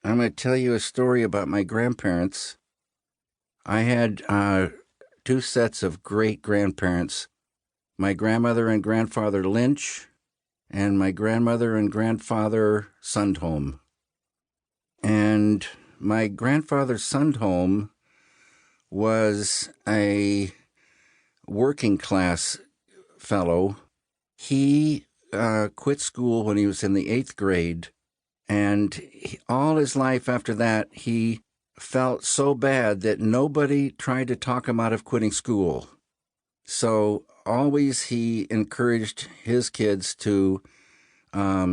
I'm going to tell you a story about my grandparents. I had two sets of great grandparents, my grandmother and grandfather Lynch, and my grandmother and grandfather Sundholm. And my grandfather Sundholm was a working class fellow. He quit school when he was in the 8th grade, and all his life after that, he felt so bad that nobody tried to talk him out of quitting school. So always he encouraged his kids to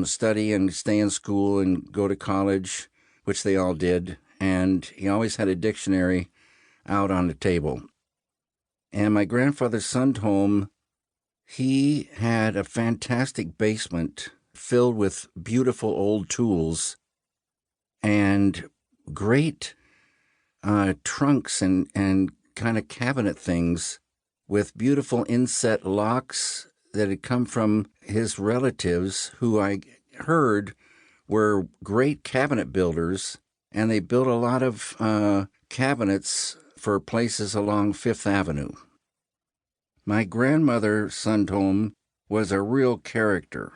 study and stay in school and go to college, which they all did. And he always had a dictionary out on the table. And my grandfather's Sundholm, he had a fantastic basement filled with beautiful old tools and great trunks and kind of cabinet things with beautiful inset locks that had come from his relatives, who I heard were great cabinet builders, and they built a lot of cabinets for places along Fifth Avenue. My grandmother, Sundholm, was a real character,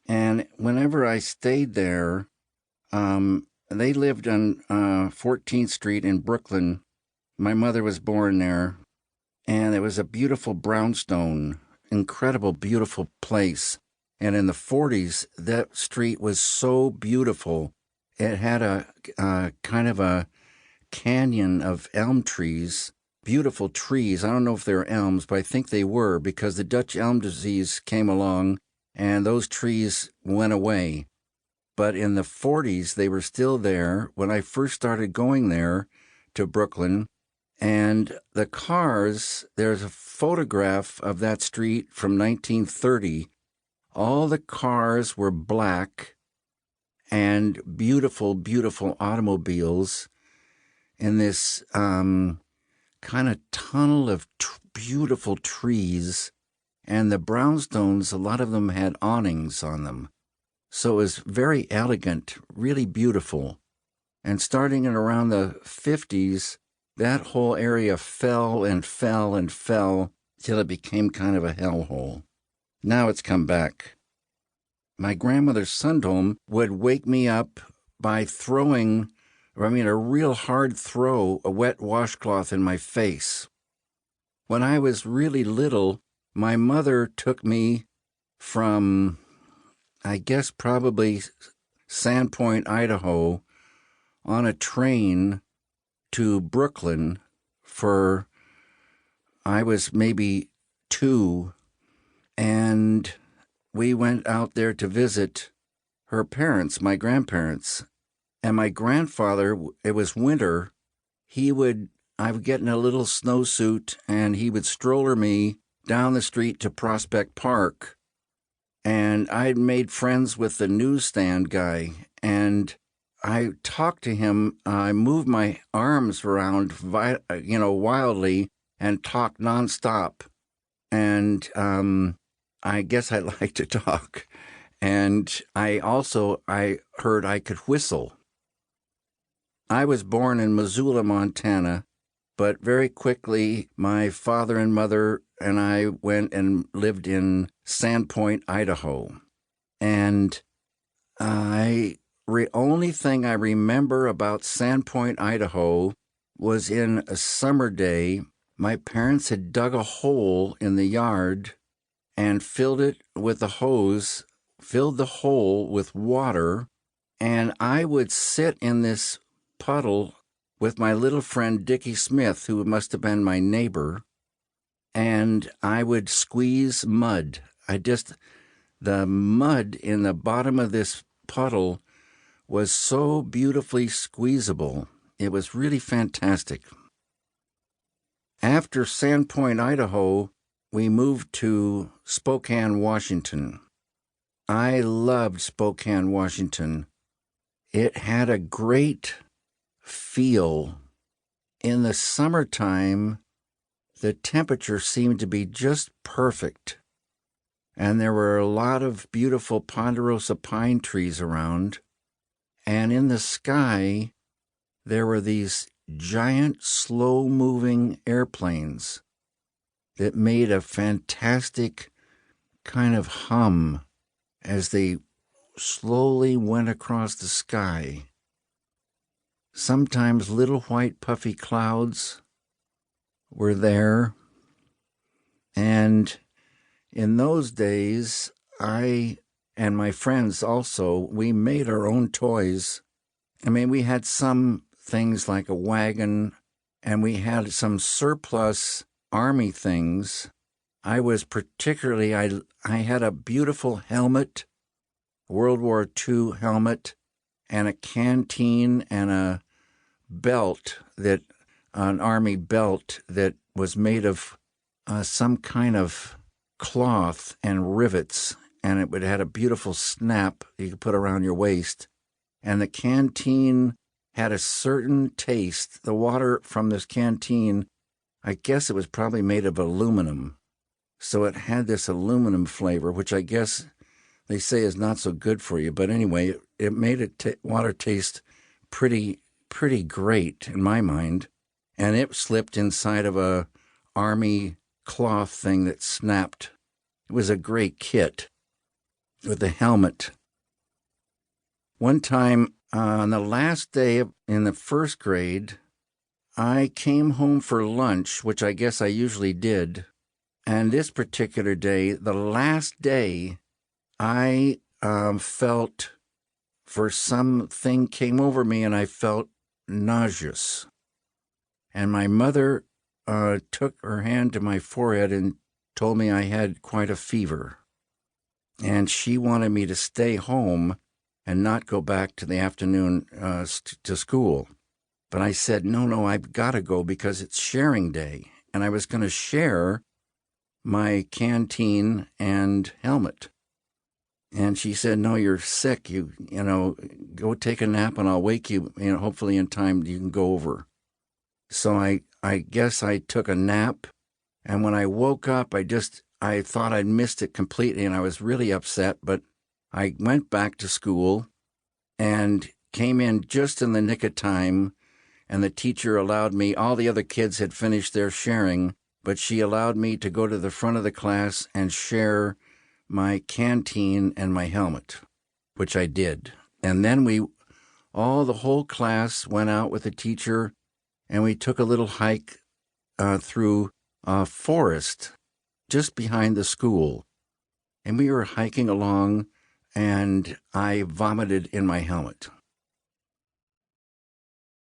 and whenever I stayed there, they lived on 14th Street in Brooklyn. My mother was born there, and it was a beautiful brownstone, incredible, beautiful place. And in the 40s, that street was so beautiful. It had a kind of a canyon of elm trees, beautiful trees. I don't know if they were elms, but I think they were, because the Dutch elm disease came along and those trees went away. But in the 40s, they were still there when I first started going there to Brooklyn. And the cars, there's a photograph of that street from 1930. All the cars were black and beautiful, beautiful automobiles in this kind of tunnel of beautiful trees. And the brownstones, a lot of them had awnings on them. So it was very elegant, really beautiful. And starting in around the 50s, that whole area fell and fell and fell till it became kind of a hellhole. Now it's come back. My grandmother's Sundholm would wake me up by throwing, a real hard throw, a wet washcloth in my face. When I was really little, my mother took me from, I guess probably Sandpoint, Idaho, on a train to Brooklyn I was maybe 2, and we went out there to visit her parents, my grandparents. And my grandfather, it was winter, I would get in a little snowsuit and he would stroller me down the street to Prospect Park. And I'd made friends with the newsstand guy, and I talked to him. I moved my arms around, wildly, and talked nonstop. And I guess I like to talk. And I heard I could whistle. I was born in Missoula, Montana, but very quickly my father and mother and I went and lived in Sandpoint, Idaho. And only thing I remember about Sandpoint, Idaho was in a summer day, my parents had dug a hole in the yard and filled it with a hose, filled the hole with water, and I would sit in this puddle with my little friend Dickie Smith, who must have been my neighbor, and I would squeeze mud. The mud in the bottom of this puddle was so beautifully squeezable. It was really fantastic. After Sandpoint, Idaho, we moved to Spokane, Washington. I loved Spokane, Washington. It had a great feel. In the summertime, the temperature seemed to be just perfect, and there were a lot of beautiful ponderosa pine trees around, And in the sky, there were these giant, slow-moving airplanes that made a fantastic kind of hum as they slowly went across the sky. Sometimes little white puffy clouds were there. And in those days, I and my friends also, we made our own toys. I mean, we had some things like a wagon, and we had some surplus army things. I had a beautiful helmet, World War II helmet, and a canteen and a belt, an army belt that was made of some kind of cloth and rivets, and it had a beautiful snap you could put around your waist. And the canteen had a certain taste. The water from this canteen, I guess it was probably made of aluminum. So it had this aluminum flavor, which I guess they say is not so good for you. But anyway, it made water taste pretty great in my mind. And it slipped inside of a army cloth thing that snapped. It was a great kit with the helmet. One time, on the last day in the first grade, I came home for lunch, which I guess I usually did. And this particular day, the last day, I felt something came over me and I felt nauseous. And my mother took her hand to my forehead and told me I had quite a fever. And she wanted me to stay home and not go back to the afternoon to school. But I said, no, I've got to go because it's sharing day. And I was going to share my canteen and helmet. And she said, no, you're sick. You know, go take a nap and I'll wake you, hopefully in time you can go over. So I guess I took a nap. And when I woke up, I thought I'd missed it completely and I was really upset. But I went back to school and came in just in the nick of time. And the teacher allowed me, all the other kids had finished their sharing, but she allowed me to go to the front of the class and share my canteen and my helmet, which I did. And then the whole class went out with the teacher and we took a little hike through a forest just behind the school. And we were hiking along and I vomited in my helmet.